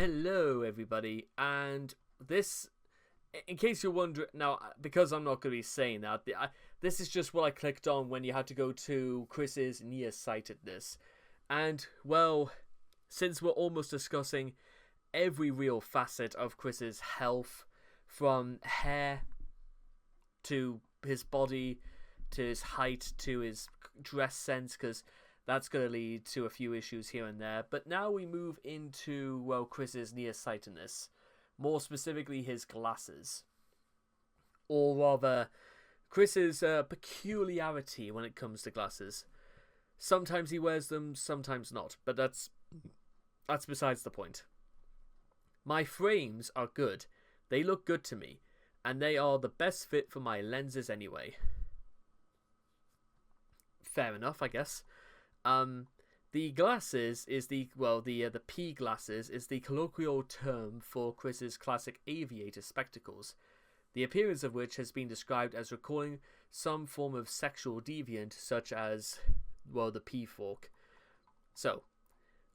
Hello, everybody, and this, in case you're wondering, now, because I'm not going to be saying that, this is just what I clicked on when you had to go to Chris's nearsightedness. And, well, since we're almost discussing every real facet of Chris's health, from hair to his body, to his height, to his dress sense, because that's going to lead to a few issues here and there. But now we move into, well, Chris's nearsightedness. More specifically, his glasses. Or rather, Chris's peculiarity when it comes to glasses. Sometimes he wears them, sometimes not. But that's besides the point. My frames are good. They look good to me. And they are the best fit for my lenses anyway. Fair enough, I guess. The glasses is the P glasses is the colloquial term for Chris's classic aviator spectacles, the appearance of which has been described as recalling some form of sexual deviant such as, well, the P-fork. So,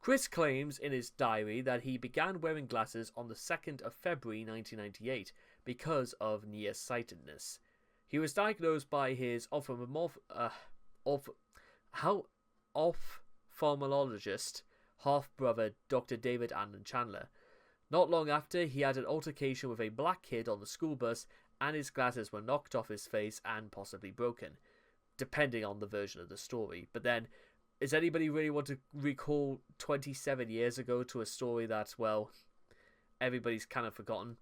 Chris claims in his diary that he began wearing glasses on the 2nd of February 1998 because of nearsightedness. He was diagnosed by his ophthalmologist, half-brother Dr. David Allen Chandler. Not long after, he had an altercation with a black kid on the school bus, and his glasses were knocked off his face and possibly broken, depending on the version of the story. But then, does anybody really want to recall 27 years ago to a story that, well, everybody's kind of forgotten?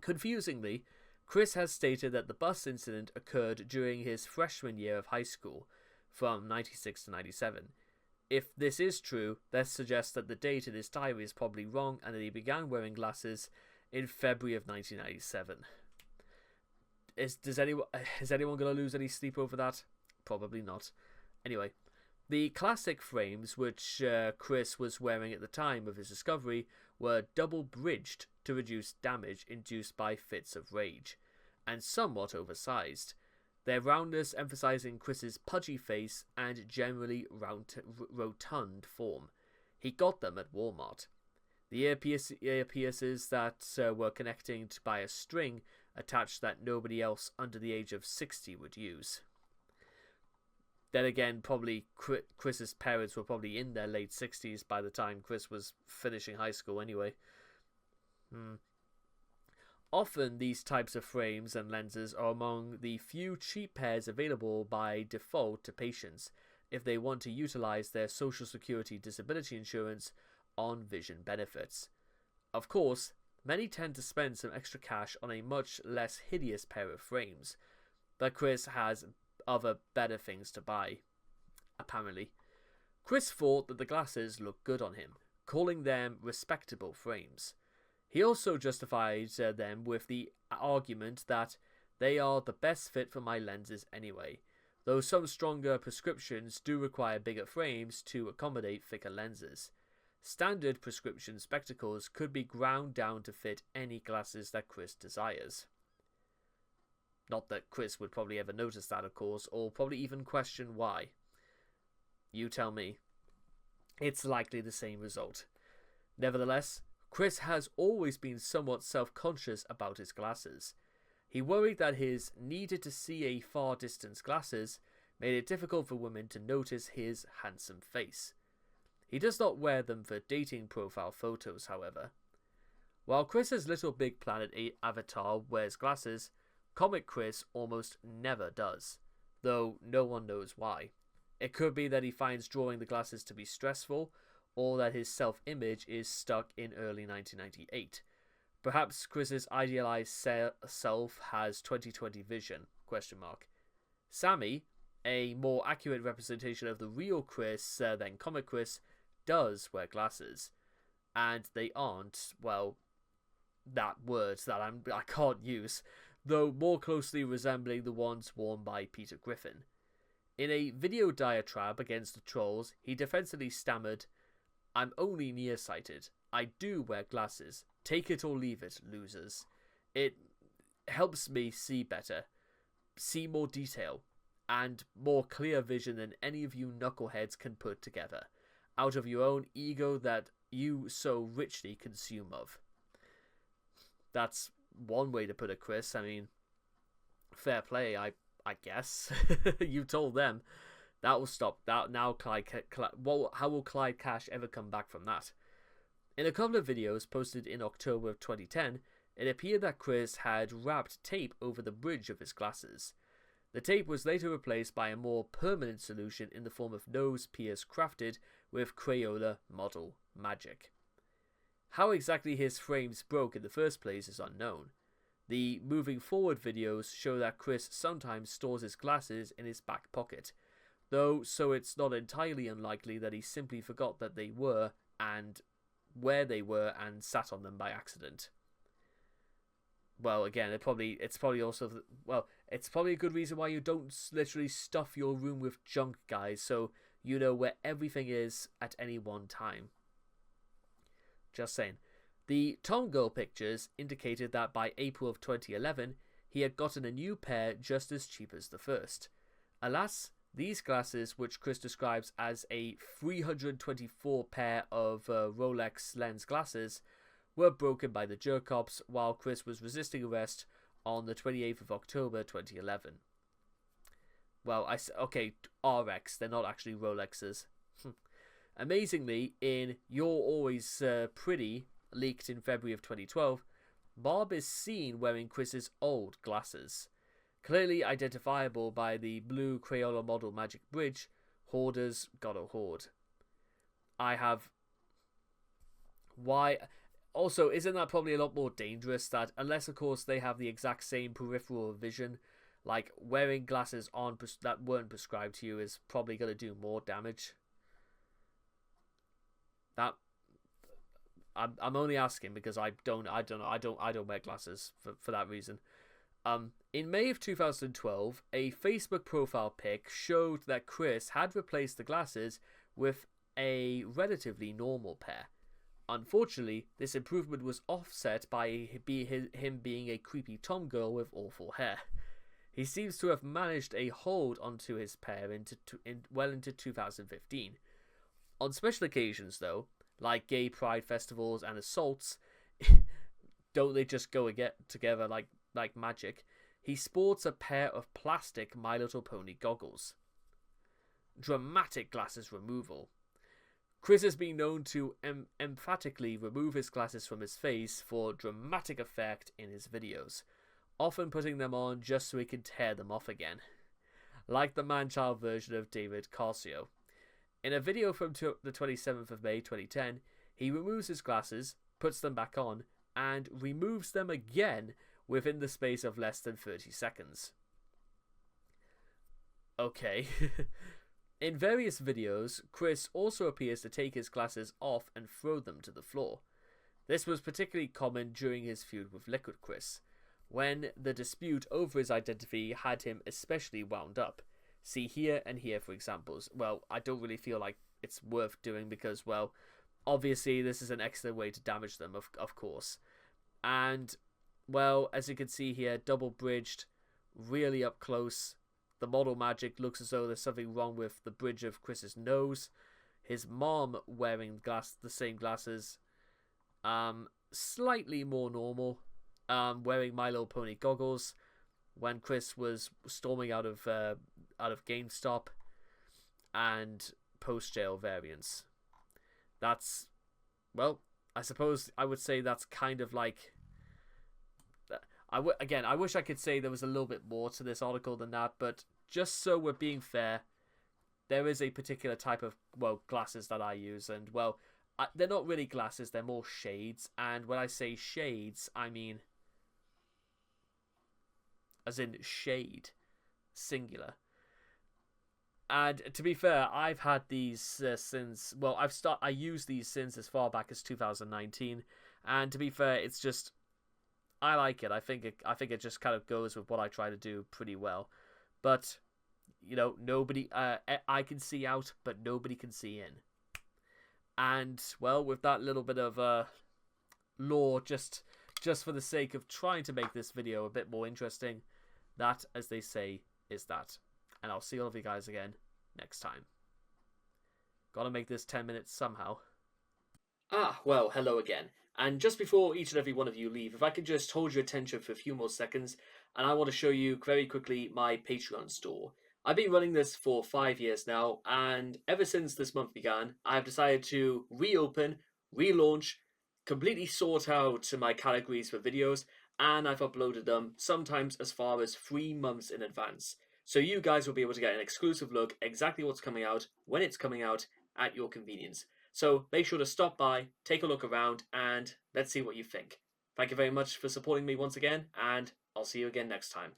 Confusingly, Chris has stated that the bus incident occurred during his freshman year of high school, from 96 to 97. If this is true, this suggests that the date in his diary is probably wrong and that he began wearing glasses in February of 1997. Is anyone going to lose any sleep over that? Probably not. Anyway, the classic frames which Chris was wearing at the time of his discovery were double-bridged to reduce damage induced by fits of rage, and somewhat oversized. Their roundness emphasizing Chris's pudgy face and generally rotund form. He got them at Walmart. The earpieces that were connecting by a string attached that nobody else under the age of 60 would use. Then again, probably Chris's parents were probably in their late 60s by the time Chris was finishing high school anyway. Often, these types of frames and lenses are among the few cheap pairs available by default to patients if they want to utilize their Social Security disability insurance on vision benefits. Of course, many tend to spend some extra cash on a much less hideous pair of frames, but Chris has other better things to buy, apparently. Chris thought that the glasses looked good on him, calling them respectable frames. He also justified them with the argument that they are the best fit for my lenses anyway, though some stronger prescriptions do require bigger frames to accommodate thicker lenses. Standard prescription spectacles could be ground down to fit any glasses that Chris desires. Not that Chris would probably ever notice that, of course, or probably even question why. You tell me. It's likely the same result. Nevertheless, Chris has always been somewhat self-conscious about his glasses. He worried that his needed-to-see a far distance glasses made it difficult for women to notice his handsome face. He does not wear them for dating profile photos, however. While Chris's Little Big Planet avatar wears glasses, Comic Chris almost never does, though no one knows why. It could be that he finds drawing the glasses to be stressful, or that his self-image is stuck in early 1998. Perhaps Chris's idealized self has 20/20 vision, ? Sammy, a more accurate representation of the real Chris than Comic Chris, does wear glasses. And they aren't, well, that word that I can't use, though more closely resembling the ones worn by Peter Griffin. In a video diatribe against the trolls, he defensively stammered, "I'm only nearsighted. I do wear glasses. Take it or leave it, losers. It helps me see better, see more detail, and more clear vision than any of you knuckleheads can put together. out of your own ego that you so richly consume of. That's one way to put it, Chris. I mean, fair play, I guess. You told them. That will stop. That now, how will Clyde Cash ever come back from that? In a couple of videos posted in October of 2010, it appeared that Chris had wrapped tape over the bridge of his glasses. The tape was later replaced by a more permanent solution in the form of nose pierce crafted with Crayola model magic. How exactly his frames broke in the first place is unknown. The moving forward videos show that Chris sometimes stores his glasses in his back pocket, though so it's not entirely unlikely that he simply forgot that they were and where they were and sat on them by accident. Well, again, it's probably a good reason why you don't literally stuff your room with junk, guys, so you know where everything is at any one time. Just saying. The Tom Girl pictures indicated that by April of 2011, he had gotten a new pair just as cheap as the first. Alas, these glasses, which Chris describes as a 324 pair of Rolex lens glasses, were broken by the jerk cops while Chris was resisting arrest on the 28th of October 2011. Well, okay, RX, they're not actually Rolexes. Amazingly, in You're Always Pretty, leaked in February of 2012, Bob is seen wearing Chris's old glasses. Clearly identifiable by the blue Crayola model magic bridge, hoarders gotta hoard. Why? Also, isn't that probably a lot more dangerous that, unless of course they have the exact same peripheral vision, like wearing glasses that weren't prescribed to you is probably going to do more damage? That I'm only asking because I don't wear glasses for that reason. In May of 2012, a Facebook profile pic showed that Chris had replaced the glasses with a relatively normal pair. Unfortunately, this improvement was offset by him being a creepy Tom Girl with awful hair. He seems to have managed a hold onto his pair well into 2015. On special occasions, though, like gay pride festivals and assaults, don't they just go together like magic? He sports a pair of plastic My Little Pony goggles. Dramatic glasses removal. Chris has been known to emphatically remove his glasses from his face for dramatic effect in his videos, often putting them on just so he can tear them off again, like the man-child version of David Calcio. In a video from the 27th of May 2010, he removes his glasses, puts them back on, and removes them again within the space of less than 30 seconds. Okay. In various videos, Chris also appears to take his glasses off and throw them to the floor. This was particularly common during his feud with Liquid Chris, when the dispute over his identity had him especially wound up. See here and here for examples. Well, I don't really feel like it's worth doing because, well, obviously this is an excellent way to damage them, of course. And, well, as you can see here, double bridged, really up close. The model magic looks as though there's something wrong with the bridge of Chris's nose. His mom wearing the same glasses. Slightly more normal. Wearing My Little Pony goggles when Chris was storming out of GameStop, and post-jail variants. That's, well, I suppose I would say that's kind of like... I wish I could say there was a little bit more to this article than that, but just so we're being fair, there is a particular type of, well, glasses that I use, and, well, they're not really glasses, they're more shades, and when I say shades, I mean as in shade, singular. And to be fair, I've had these since, well, I used these since as far back as 2019, and to be fair, it's just, I like it. I think it just kind of goes with what I try to do pretty well. But, you know, nobody, I can see out, but nobody can see in. And, well, with that little bit of lore, just for the sake of trying to make this video a bit more interesting, that, as they say, is that. And I'll see all of you guys again next time. Gotta make this 10 minutes somehow. Well, hello again. And just before each and every one of you leave, if I could just hold your attention for a few more seconds, and I want to show you very quickly my Patreon store. I've been running this for 5 years now, and ever since this month began, I've decided to reopen, relaunch, completely sort out my categories for videos, and I've uploaded them sometimes as far as 3 months in advance. So you guys will be able to get an exclusive look exactly what's coming out, when it's coming out, at your convenience. So make sure to stop by, take a look around, and let's see what you think. Thank you very much for supporting me once again, and I'll see you again next time.